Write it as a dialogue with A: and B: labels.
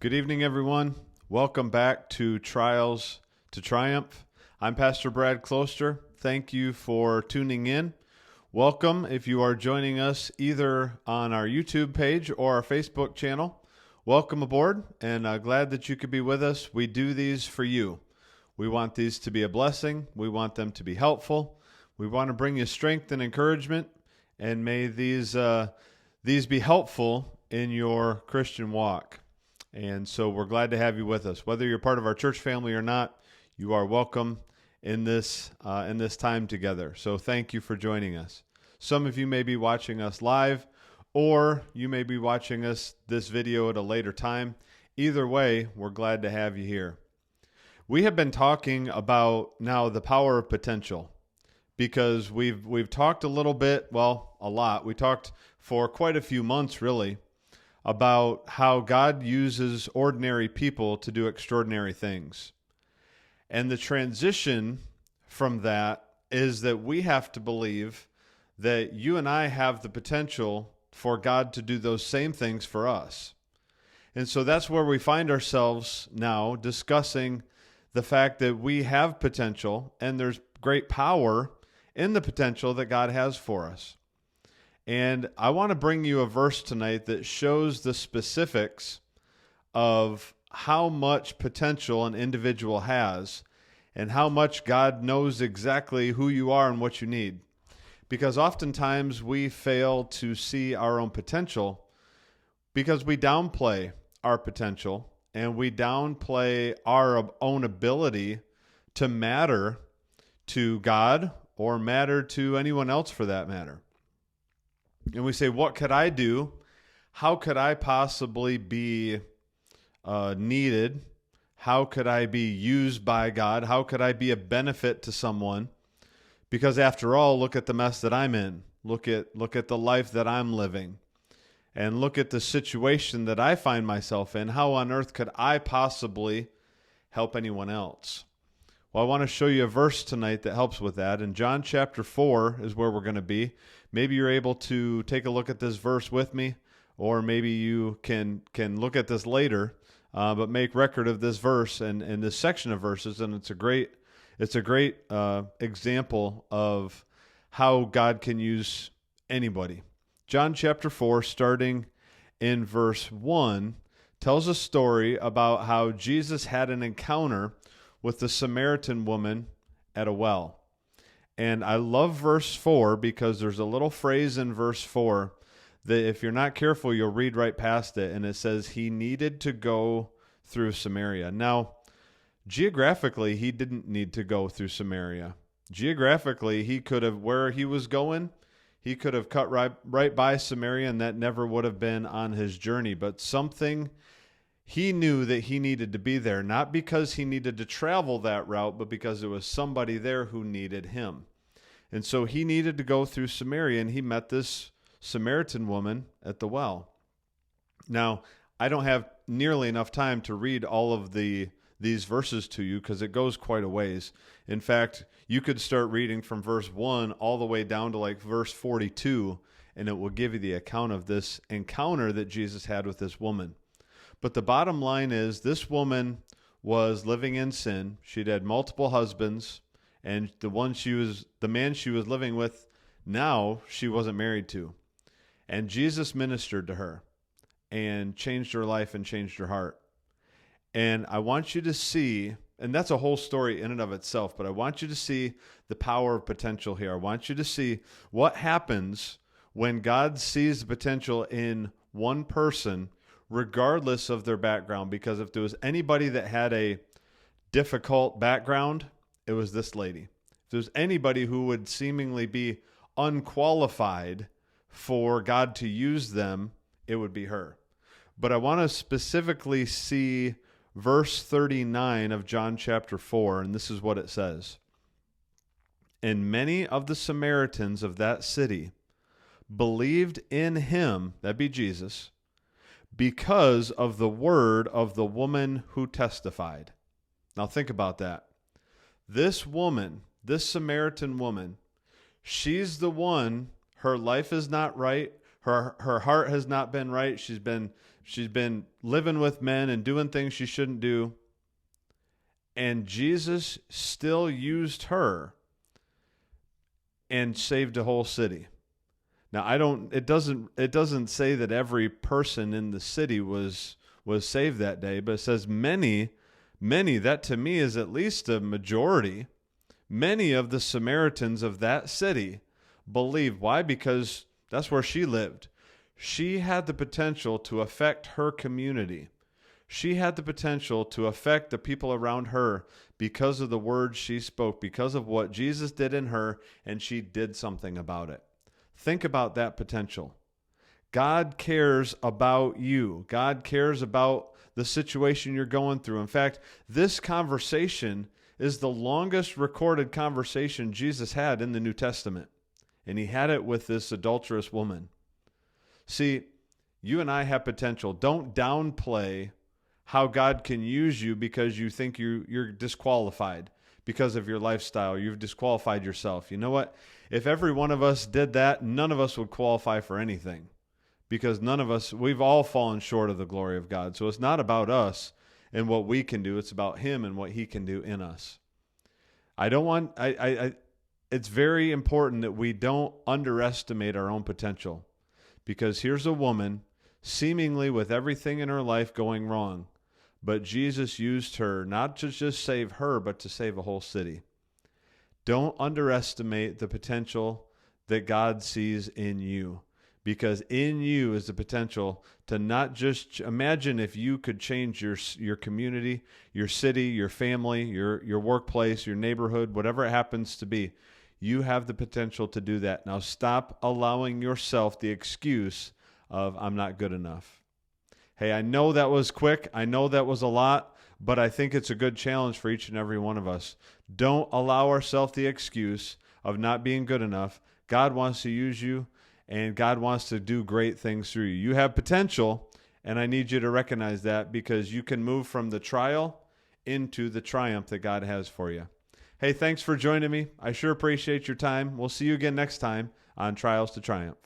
A: Good evening, everyone. Welcome back to Trials to Triumph. I'm Pastor Brad Closter. Thank you for tuning in. Welcome if you are joining us either on our YouTube page or our Facebook channel. Welcome aboard, and glad that you could be with us. We do these for you. We want these to be a blessing. We want them to be helpful. We want to bring you strength and encouragement, and may these be helpful in your Christian walk. And so we're glad to have you with us. Whether you're part of our church family or not, you are welcome in this time together. So thank you for joining us. Some of you may be watching us live, or you may be watching this video at a later time. Either way, we're glad to have you here. We have been talking about now the power of potential, because we've talked a little bit, well, a lot. We talked for quite a few months, really, about how God uses ordinary people to do extraordinary things. And the transition from that is that we have to believe that you and I have the potential for God to do those same things for us. And so that's where we find ourselves now, discussing the fact that we have potential and there's great power in the potential that God has for us. And I want to bring you a verse tonight that shows the specifics of how much potential an individual has and how much God knows exactly who you are and what you need. Because oftentimes we fail to see our own potential because we downplay our potential and we downplay our own ability to matter to God or matter to anyone else for that matter. And we say, what could I do? How could I possibly be needed? How could I be used by God? How could I be a benefit to someone? Because after all, look at the mess that I'm in. Look at the life that I'm living. And look at the situation that I find myself in. How on earth could I possibly help anyone else? Well, I want to show you a verse tonight that helps with that. In John chapter 4 is where we're going to be. Maybe you're able to take a look at this verse with me, or maybe you can look at this later, but make record of this verse and this section of verses, and it's a great example of how God can use anybody. John chapter 4, starting in verse 1, tells a story about how Jesus had an encounter with the Samaritan woman at a well. And I love verse 4 because there's a little phrase in verse 4 that if you're not careful, you'll read right past it. And it says, he needed to go through Samaria. Now, geographically, he didn't need to go through Samaria. Geographically, he could have, where he was going, he could have cut right by Samaria, and that never would have been on his journey. But something, he knew that he needed to be there, not because he needed to travel that route, but because there was somebody there who needed him. And so he needed to go through Samaria, and he met this Samaritan woman at the well. Now, I don't have nearly enough time to read all of these verses to you because it goes quite a ways. In fact, you could start reading from verse 1 all the way down to like verse 42, and it will give you the account of this encounter that Jesus had with this woman. But the bottom line is this woman was living in sin. She'd had multiple husbands, and the man she was living with now she wasn't married to. And Jesus ministered to her and changed her life and changed her heart. And I want you to see, and that's a whole story in and of itself, but I want you to see the power of potential here. I want you to see what happens when God sees the potential in one person regardless of their background, because if there was anybody that had a difficult background, it was this lady. If there was anybody who would seemingly be unqualified for God to use them, it would be her. But I want to specifically see verse 39 of John chapter 4, and this is what it says. And many of the Samaritans of that city believed in him, that'd be Jesus, because of the word of the woman who testified. Now think about that. This woman, this Samaritan woman, she's the one, her life is not right, Her heart has not been right. She's been living with men and doing things she shouldn't do. And Jesus still used her and saved a whole city. Now, it doesn't say that every person in the city was saved that day, but it says many, that to me is at least a majority. Many of the Samaritans of that city believed. Why? Because that's where she lived. She had the potential to affect her community. She had the potential to affect the people around her because of the words she spoke, because of what Jesus did in her, and she did something about it. Think about that potential. God cares about you. God cares about the situation you're going through. In fact, this conversation is the longest recorded conversation Jesus had in the New Testament. And he had it with this adulterous woman. See, you and I have potential. Don't downplay how God can use you because you think you're disqualified because of your lifestyle. You've disqualified yourself. You know what? If every one of us did that, none of us would qualify for anything, because we've all fallen short of the glory of God. So it's not about us and what we can do. It's about him and what he can do in us. It's very important that we don't underestimate our own potential, because here's a woman seemingly with everything in her life going wrong, but Jesus used her not to just save her, but to save a whole city. Don't underestimate the potential that God sees in you, because in you is the potential to not just imagine if you could change your community, your city, your family, your workplace, your neighborhood, whatever it happens to be. You have the potential to do that. Now stop allowing yourself the excuse of I'm not good enough. Hey, I know that was quick. I know that was a lot, but I think it's a good challenge for each and every one of us. Don't allow ourselves the excuse of not being good enough. God wants to use you, and God wants to do great things through you. You have potential, and I need you to recognize that, because you can move from the trial into the triumph that God has for you. Hey, thanks for joining me. I sure appreciate your time. We'll see you again next time on Trials to Triumph.